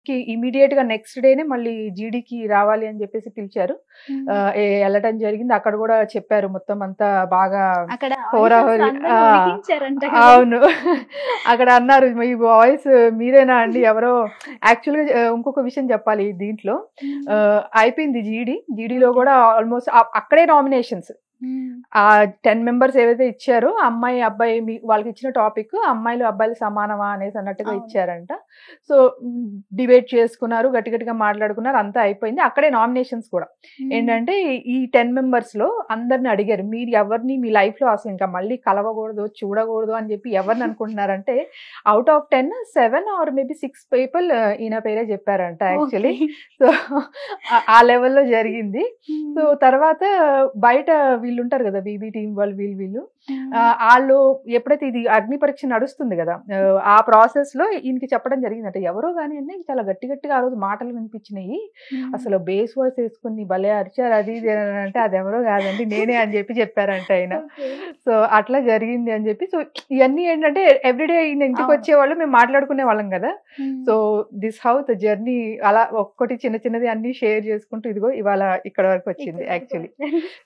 కి ఇమీడియట్ గా నెక్స్ట్ డేనే మళ్ళీ జీడీకి రావాలి అని చెప్పేసి పిలిచారు. వెళ్ళటం జరిగింది. అక్కడ కూడా చెప్పారు మొత్తం అంతా బాగా హోరాహోరీ. అవును. అక్కడ అన్నారు, మీ వాయిస్ మీరేనా అండి, ఎవరో యాక్చువల్ గా ఇంకొక విషయం చెప్పాలి దీంట్లో. అయిపోయింది జీడీలో కూడా ఆల్మోస్ట్ అక్కడే నామినేషన్స్. ఆ 10 మెంబర్స్ ఏవైతే ఇచ్చారో అమ్మాయి అబ్బాయి వాళ్ళకి ఇచ్చిన టాపిక్ అమ్మాయిలు అబ్బాయిలు సమానమా అనేసి అన్నట్టుగా ఇచ్చారంట. సో డిబేట్ చేసుకున్నారు, గట్టిగా మాట్లాడుకున్నారు, అంతా అయిపోయింది. అక్కడే నామినేషన్స్ కూడా ఏంటంటే ఈ 10 మెంబర్స్ లో అందరిని అడిగారు, మీరు ఎవరిని మీ లైఫ్ లో అసలు ఇంకా మళ్ళీ కలవకూడదు చూడకూడదు అని చెప్పి ఎవరిని అనుకుంటున్నారంటే out of 10 7 or maybe 6 people ఈయన పేరే చెప్పారంట యాక్చువల్లీ. సో ఆ లెవెల్లో జరిగింది. సో తర్వాత బయట వీళ్ళు ఉంటారు కదా, బీబీ టీం వీళ్ళు వాళ్ళు ఎప్పుడైతే ఇది అగ్ని పరీక్ష నడుస్తుంది కదా, ఆ ప్రాసెస్ లో ఈయనకి చెప్పడం జరిగిందంట, ఎవరో కానీ అంటే చాలా గట్టిగా ఆ రోజు మాటలు వినిపించినాయి, అసలు బేస్ వాయిస్ వేసుకుని భలే అరిచారు అది ఇది అంటే అదెవరో కాదండి నేనే అని చెప్పి చెప్పారంట ఆయన. సో అట్లా జరిగింది అని చెప్పి. సో ఇవన్నీ ఏంటంటే ఎవ్రీడే ఈయన ఇంటికి వచ్చేవాళ్ళు, మేము మాట్లాడుకునే వాళ్ళం కదా. So this how the journey అలా ఒక్కటి చిన్నది అన్ని షేర్ చేసుకుంటూ ఇదిగో ఇవాళ ఇక్కడ వరకు వచ్చింది యాక్చువల్లీ.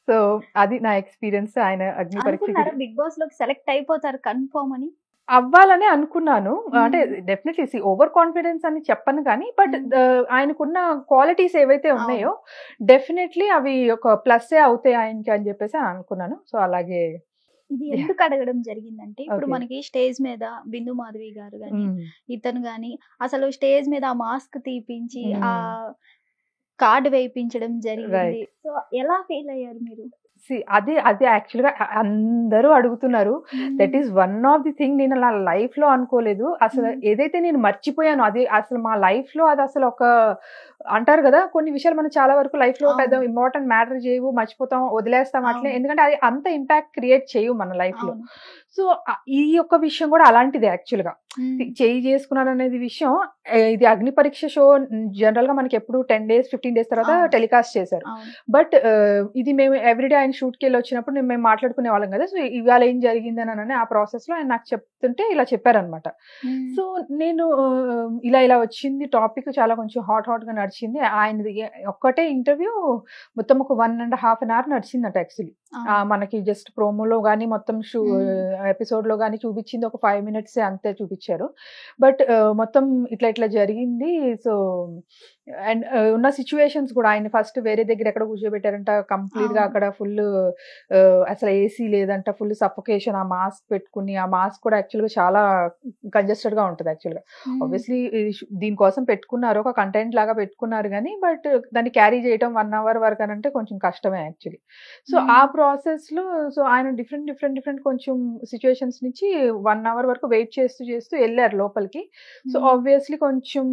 సో అది నా ఎక్స్పీరియన్స్. ఆయన అగ్ని పరీక్ష బిగ్ బాస్ లోకి సెలెక్ట్ అయిపోతారు కన్ఫర్మ్ అని అవ్వాలనే అనుకున్నాను. అంటే డెఫినెట్లీ ఓవర్ కాన్ఫిడెన్స్ అని చెప్పను కానీ, బట్ ఆయనకున్న క్వాలిటీస్ ఏవైతే ఉన్నాయో డెఫినెట్లీ అవి ఒక ప్లస్ అవుతాయి ఆయనకి అని చెప్పేసి అనుకున్నాను. సో అలాగే ఇది ఎందుకు అడగడం జరిగిందంటే, ఇప్పుడు మనకి స్టేజ్ మీద బిందు మాధవి గారు గాని ఇతను గాని అసలు స్టేజ్ మీద ఆ మాస్క్ తీపించి ఆ కార్డ్ వేయించడం జరిగింది. సో ఎలా ఫీల్ అయ్యారు మీరు? అది యాక్చువల్ గా అందరూ అడుగుతున్నారు. That is one of the thing నేను నా లైఫ్ లో అనుకోలేదు. అసలు ఏదైతే నేను మర్చిపోయాను అది అసలు మా లైఫ్ లో అది అసలు ఒక అంటారు కదా, కొన్ని విషయాలు మనం చాలా వరకు లైఫ్ లో పెద్ద ఇంపార్టెంట్ మ్యాటర్ చేయవు, మర్చిపోతాం, వదిలేస్తాం అట్లే, ఎందుకంటే అది అంత ఇంపాక్ట్ క్రియేట్ చేయవు మన లైఫ్ లో. సో ఈ యొక్క విషయం కూడా అలాంటిది యాక్చువల్ గా చేసుకున్నాను అనేది విషయం. ఇది అగ్ని పరీక్ష షో జనరల్ గా మనకి ఎప్పుడు 10 days 15 days తర్వాత టెలికాస్ట్ చేశారు. బట్ ఇది మేము ఎవ్రీడే ఆయన షూట్ కి వెళ్ళి వచ్చినప్పుడు మేము మాట్లాడుకునే వాళ్ళం కదా. సో ఇవాళ ఏం జరిగింది అని ఆ ప్రాసెస్ లో ఆయన నాకు చెప్తుంటే ఇలా చెప్పారనమాట. సో నేను ఇలా వచ్చింది టాపిక్, చాలా కొంచెం హాట్ గా నడిచింది. ఆయనది ఒక్కటే ఇంటర్వ్యూ మొత్తం ఒక 1.5 hours నడిచిందట యాక్చువల్లీ. మనకి జస్ట్ ప్రోమోలో గానీ మొత్తం ఎపిసోడ్ లో గానీ చూపించింది ఒక 5 minutes అంతే చూపించారు. బట్ మొత్తం ఇట్లా జరిగింది. సో అండ్ ఉన్న సిచ్యువేషన్స్ కూడా ఆయన ఫస్ట్ వేరే దగ్గర ఎక్కడ కూర్చోబెట్టారంట, కంప్లీట్ గా అక్కడ ఫుల్ అసలు ఏసీ లేదంట, ఫుల్ సఫోకేషన్, ఆ మాస్క్ పెట్టుకుని, ఆ మాస్క్ కూడా యాక్చువల్ గా చాలా కంజెస్టెడ్ గా ఉంటుంది యాక్చువల్ గా. ఆబ్వియస్లీ దీనికోసం పెట్టుకున్నారు, ఒక కంటెంట్ లాగా పెట్టుకున్నారు కానీ, బట్ దాన్ని క్యారీ చేయడం 1 hour వరకు అని అంటే కొంచెం కష్టమే యాక్చువల్లీ. సో ఆ ప్రాసెస్ లో సో ఆయన డిఫరెంట్ కొంచెం సిచ్యువేషన్స్ నుంచి 1 hour వరకు వెయిట్ చేస్తూ వెళ్ళారు లోపలికి. సో ఆబ్వియస్లీ కొంచెం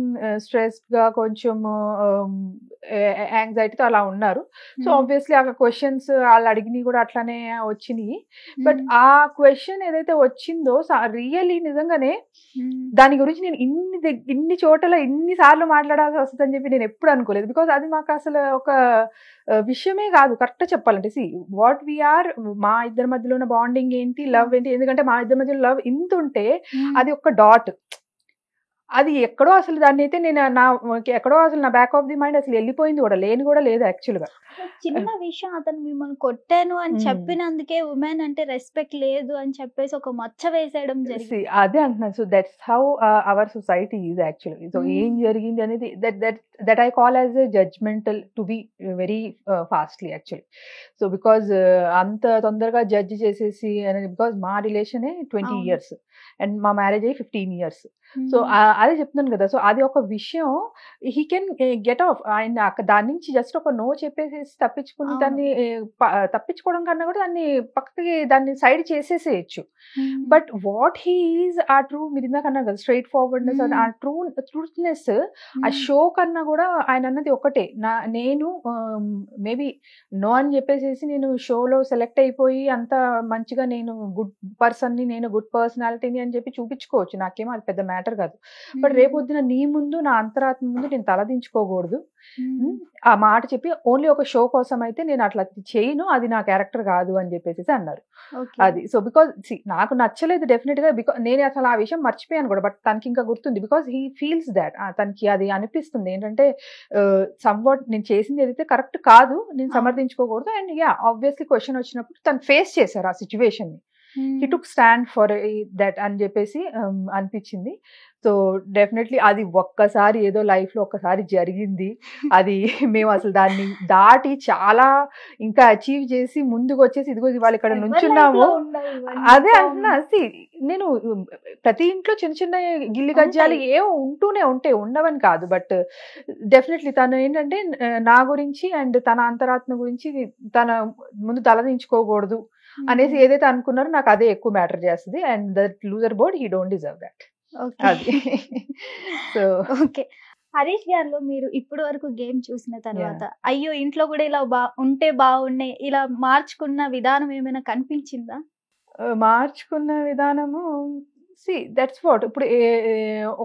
స్ట్రెస్ గా, కొంచెం యాంగ్జైటీతో అలా ఉన్నారు. సో ఆబ్వియస్లీ ఆ క్వశ్చన్స్ వాళ్ళు అడిగినవి కూడా అట్లానే వచ్చినాయి. బట్ ఆ క్వశ్చన్ ఏదైతే వచ్చిందో రియల్లీ నిజంగానే దాని గురించి నేను ఇన్ని చోట్ల ఇన్ని సార్లు మాట్లాడాల్సి వస్తుందని చెప్పి నేను ఎప్పుడు అనుకోలేదు. బికాస్ అది మాకు అసలు ఒక విషయమే కాదు కరెక్ట్ చెప్పాలంటే. వాట్ వీఆర్, మా ఇద్దరి మధ్యలో ఉన్న బాండింగ్ ఏంటి, లవ్ ఏంటి, ఎందుకంటే మా ఇద్దరి మధ్యలో లవ్ ఇంత ఉంటే అది ఒక డాట్, అది ఎక్కడో అసలు దాన్ని అయితే నేను ఎక్కడో అసలు నా బ్యాక్ ఆఫ్ ది మైండ్ అసలు వెళ్ళిపోయింది కూడా, లేని కూడా లేదు యాక్చువల్ గా. చిన్న విషయం, అతను మిమ్మల్ని కొట్టాను అని చెప్పినందుకే ఉమెన్ అంటే రెస్పెక్ట్ లేదు అని చెప్పేసి ఒక మచ్చ వేసేయడం జరిగింది. అదే అంటున్నాను. So that's how our society is actually. So ఏం జరిగింది అనేది that I call as a judgemental to be very fastly actually. So because అంత తొందరగా జడ్జ్ చేసేసి అనేది, బికాజ్ మా రిలేషనే 20 years అండ్ మా మ్యారేజ్ అయ్యి 15 years. సో అదే చెప్తున్నాను కదా. సో అది ఒక విషయం, హీ కెన్ గెట్ ఆఫ్. ఆయన దాని నుంచి జస్ట్ ఒక నో చెప్పేసేసి తప్పించుకుని దాన్ని తప్పించుకోవడం కన్నా కూడా దాన్ని పక్కకి దాన్ని సైడ్ చేసేసేయచ్చు. But what he is a true, మీరు ఇందాక అన్నారు కదా స్ట్రైట్ ఫార్వర్డ్నెస్, ఆ ట్రూత్నెస్ ఆ షో కన్నా కూడా ఆయన అన్నది ఒకటే. నేను మేబీ నో అని చెప్పేసేసి నేను షోలో సెలెక్ట్ అయిపోయి అంత మంచిగా నేను గుడ్ పర్సన్ని, నేను గుడ్ పర్సనాలిటీని అని చెప్పి చూపించుకోవచ్చు, నాకేమో అది పెద్ద మ్యాటర్ కాదు. బట్ రేపొద్దున నీ ముందు నా అంతరాత్మ ముందు నేను తలదించుకోకూడదు. ఆ మాట చెప్పి ఓన్లీ ఒక షో కోసం అయితే నేను అట్లా చేయను, అది నా క్యారెక్టర్ కాదు అని చెప్పేసి అన్నారు. అది సో బికాజ్ నాకు నచ్చలేదు డెఫినెట్ గా, బికాజ్ నేను అసలు ఆ విషయం మర్చిపోయాను కూడా, బట్ తనకి ఇంకా గుర్తుంది. బికాజ్ హీ ఫీల్స్ దాట్, తనకి అది అనిపిస్తుంది ఏంటంటే సమ్వాట్ నేను చేసింది ఏదైతే కరెక్ట్ కాదు, నేను సమర్థించుకోకూడదు. అండ్ యా ఆబ్వియస్లీ క్వశ్చన్ వచ్చినప్పుడు తను ఫేస్ చేశారు ఆ సిచ్యువేషన్ ని. He took stand for that అని చెప్పేసి అనిపించింది. సో డెఫినెట్లీ అది ఒక్కసారి ఏదో లైఫ్ లో ఒక్కసారి జరిగింది. అది మేము అసలు దాన్ని దాటి చాలా ఇంకా అచీవ్ చేసి ముందుకు వచ్చేసి ఇదిగో ఇవాళ ఇక్కడ నుంచున్నాము. అదే అంటున్నా, నేను ప్రతి ఇంట్లో చిన్న చిన్న గిల్లి గజ్జాలు ఏమో ఉంటూనే ఉండవని కాదు, బట్ డెఫినెట్లీ తను ఏంటంటే నా గురించి అండ్ తన అంతరాత్మ గురించి తన ముందు తలదించుకోకూడదు అనేసి ఏదైతే అనుకున్నారో నాకు అదే ఎక్కువ మ్యాటర్ చేస్తుంది. And that loser board he don't deserve that. అది సో ఓకే. హరీష్ గారిలో మీరు ఇప్పటి వరకు గేమ్ చూసిన తర్వాత అయ్యో ఇంట్లో కూడా ఇలా ఉంటే బాగుండే, ఇలా మార్చుకున్న విధానం ఏమైనా కనిపించిందా? మార్చుకున్న విధానము దట్స్ వాట్ ఇప్పుడు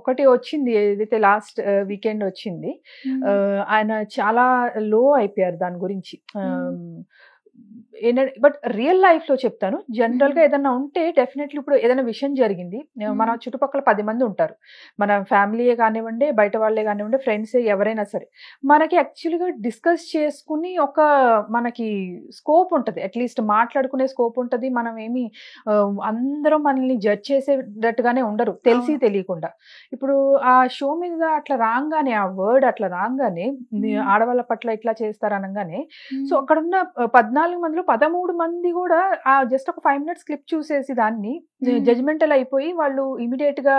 ఒకటి వచ్చింది ఏదైతే లాస్ట్ వీకెండ్ వచ్చింది. ఆయన చాలా లో అయిపోయారు దాని గురించి. ఏంటంటే బట్ రియల్ లైఫ్ లో చెప్తాను, జనరల్ గా ఏదైనా ఉంటే డెఫినెట్లీ ఇప్పుడు ఏదైనా విషయం జరిగింది, మన చుట్టుపక్కల 10 మంది ఉంటారు, మన ఫ్యామిలీయే కానివ్వండి, బయట వాళ్ళే కానివ్వండి, ఫ్రెండ్స్ ఎవరైనా సరే, మనకి యాక్చువల్గా డిస్కస్ చేసుకుని ఒక మనకి స్కోప్ ఉంటుంది, అట్లీస్ట్ మాట్లాడుకునే స్కోప్ ఉంటుంది. మనం ఏమి అందరం మనల్ని జడ్జ్ చేసేటట్టుగానే ఉండరు, తెలిసి తెలియకుండా. ఇప్పుడు ఆ షో మీద అట్లా రాగానే, ఆ వర్డ్ అట్లా రాగానే ఆడవాళ్ళ పట్ల ఇట్లా చేస్తారు అనగానే, సో అక్కడున్న 14 మందిలో 13 మంది కూడా ఆ జస్ట్ ఒక 5 minutes క్లిప్ చూసేసి దాన్ని జడ్జ్మెంటల్ అయిపోయి వాళ్ళు ఇమీడియట్ గా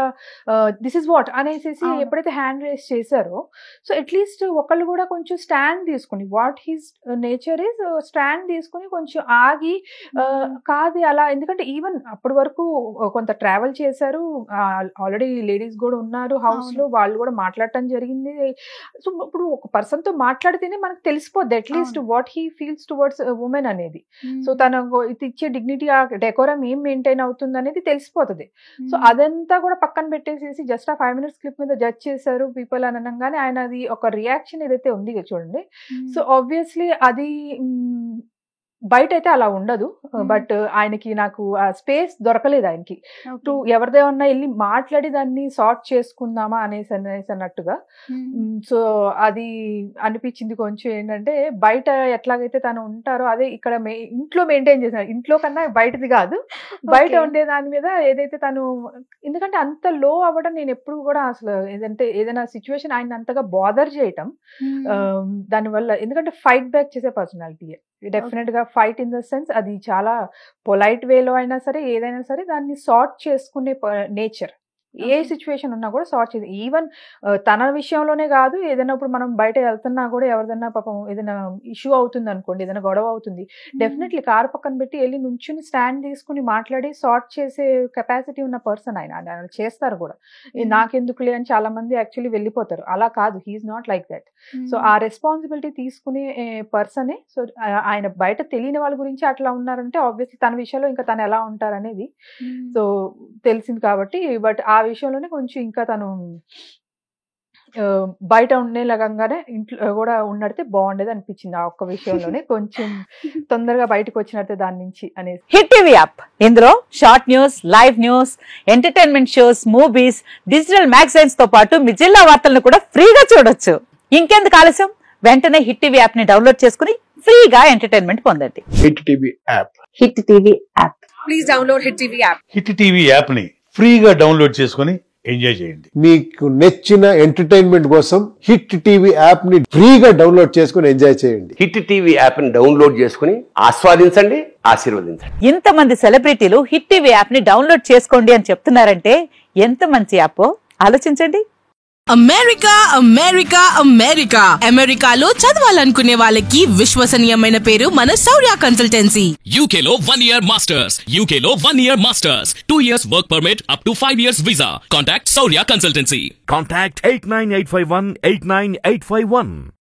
దిస్ ఇస్ వాట్ అనేసి ఎప్పుడైతే హ్యాండ్ రేస్ చేశారో, సో అట్లీస్ట్ ఒకళ్ళు కూడా కొంచెం స్టాండ్ తీసుకుని what his nature is stand తీసుకుని కొంచెం ఆగి కాదు అలా, ఎందుకంటే ఈవెన్ అప్పటి వరకు కొంత ట్రావెల్ చేశారు, ఆల్రెడీ లేడీస్ కూడా ఉన్నారు హౌస్ లో, వాళ్ళు కూడా మాట్లాడటం జరిగింది. సో ఇప్పుడు ఒక పర్సన్ తో మాట్లాడితేనే మనకు తెలిసిపోద్ది at least what he feels towards women అనేది. సో తన ఇచ్చే డిగ్నిటీ, ఆ డెకోరం ఏం మెయింటైన్ అవుతుంది అనేది తెలిసిపోతుంది. సో అదంతా కూడా పక్కన పెట్టేసేసి జస్ట్ ఆ 5 minutes క్లిప్ మీద జడ్జ్ చేశారు పీపుల్ అని అనగానే ఆయన అది ఒక రియాక్షన్ ఏదైతే ఉంది చూడండి. సో ఆబ్వియస్లీ అది బయట అయితే అలా ఉండదు, బట్ ఆయనకి నాకు ఆ స్పేస్ దొరకలేదు ఆయనకి టు ఎవరిదేమన్నా వెళ్ళి మాట్లాడి దాన్ని సార్ట్ చేసుకుందామా అనేసి అన్నట్టుగా. సో అది అనిపించింది కొంచెం ఏంటంటే బయట ఎట్లాగైతే తను ఉంటారో అదే ఇక్కడ ఇంట్లో మెయింటైన్ చేశారు, ఇంట్లో కన్నా బయటది కాదు, బయట ఉండే దాని మీద ఏదైతే తను, ఎందుకంటే అంత లో అవ్వడం నేను ఎప్పుడు కూడా అసలు ఏదంటే ఏదైనా సిచ్యువేషన్ ఆయన అంతగా బాదర్ చేయటం దానివల్ల, ఎందుకంటే ఫైట్ బ్యాక్ చేసే పర్సనాలిటీ డెఫినెట్ గా, ఫైట్ ఇన్ ద సెన్స్ అది చాలా పొలైట్ వేలో అయినా సరే ఏదైనా సరే దాన్ని సార్ట్ చేసుకునే నేచర్, ఏ సిచ్యువేషన్ ఉన్నా కూడా సార్ట్ చేసి, ఈవెన్ తన విషయంలోనే కాదు, ఏదైనా ఇప్పుడు మనం బయట వెళ్తున్నా కూడా ఎవరిదన్నా పాపం ఏదైనా ఇష్యూ అవుతుంది అనుకోండి, ఏదైనా గొడవ అవుతుంది, డెఫినెట్లీ కారు పక్కన పెట్టి వెళ్ళి నుంచుని స్టాండ్ తీసుకుని మాట్లాడి సార్ట్ చేసే కెపాసిటీ ఉన్న పర్సన్ ఆయన చేస్తారు కూడా. నాకెందుకులే అని చాలా మంది యాక్చువల్లీ వెళ్ళిపోతారు, అలా కాదు, he's not like that. So ఆ రెస్పాన్సిబిలిటీ తీసుకునే పర్సనే. సో ఆయన బయట తెలియని వాళ్ళ గురించి అట్లా ఉన్నారంటే ఆబ్వియస్లీ తన విషయంలో ఇంకా తను ఎలా ఉంటారనేది సో తెలిసింది కాబట్టి, బట్ ఆ విషయంలోనే కొంచెం ఇంకా తను బయట ఉండేలాగానే ఇంట్లో కూడా ఉన్నడితే బాగుండేది అనిపించింది. ఆ ఒక్క విషయంలోనే కొంచెం తొందరగా బయటకు వచ్చినట్టే దాని నుంచి అనేసి. హిట్ టీవీ యాప్, ఇందులో short news, live news, entertainment shows, movies, digital magazines తో పాటు మీ జిల్లా వార్తలను కూడా ఫ్రీగా చూడొచ్చు. ఇంకెందుకు ఆలస్యం, వెంటనే హిట్ టీవీ యాప్ ని డౌన్లోడ్ చేసుకుని ఫ్రీగా ఎంటర్టైన్మెంట్ పొందండి. Hit TV app, hit TV app, please download hit TV app. Hit TV app ని ఫ్రీగా డౌన్లోడ్ చేసుకుని ఎంజాయ్ చేయండి. మీకు నచ్చిన ఎంటర్టైన్మెంట్ కోసం హిట్ టీవీ యాప్ ని ఫ్రీగా డౌన్లోడ్ చేసుకుని ఎంజాయ్ చేయండి. హిట్ టీవీ యాప్ ని డౌన్లోడ్ చేసుకుని ఆస్వాదించండి, ఆశీర్వదించండి. ఇంతమంది సెలబ్రిటీలు హిట్ టీవీ యాప్ ని డౌన్లోడ్ చేసుకోండి అని చెప్తున్నారంటే ఎంత మంచి యాప్ ఆలోచించండి. అమెరికా అమెరికా అమెరికా అమెరికాలో చదవాలనుకునే వాళ్ళకి విశ్వసనీయమైన పేరు మన శౌర్య కన్సల్టెన్సీ. UK లో 1 year masters, UK లో 1 year masters, 2 years work permit up to 5 years visa. Contact Shaurya Consultancy. Contact 89851 89851.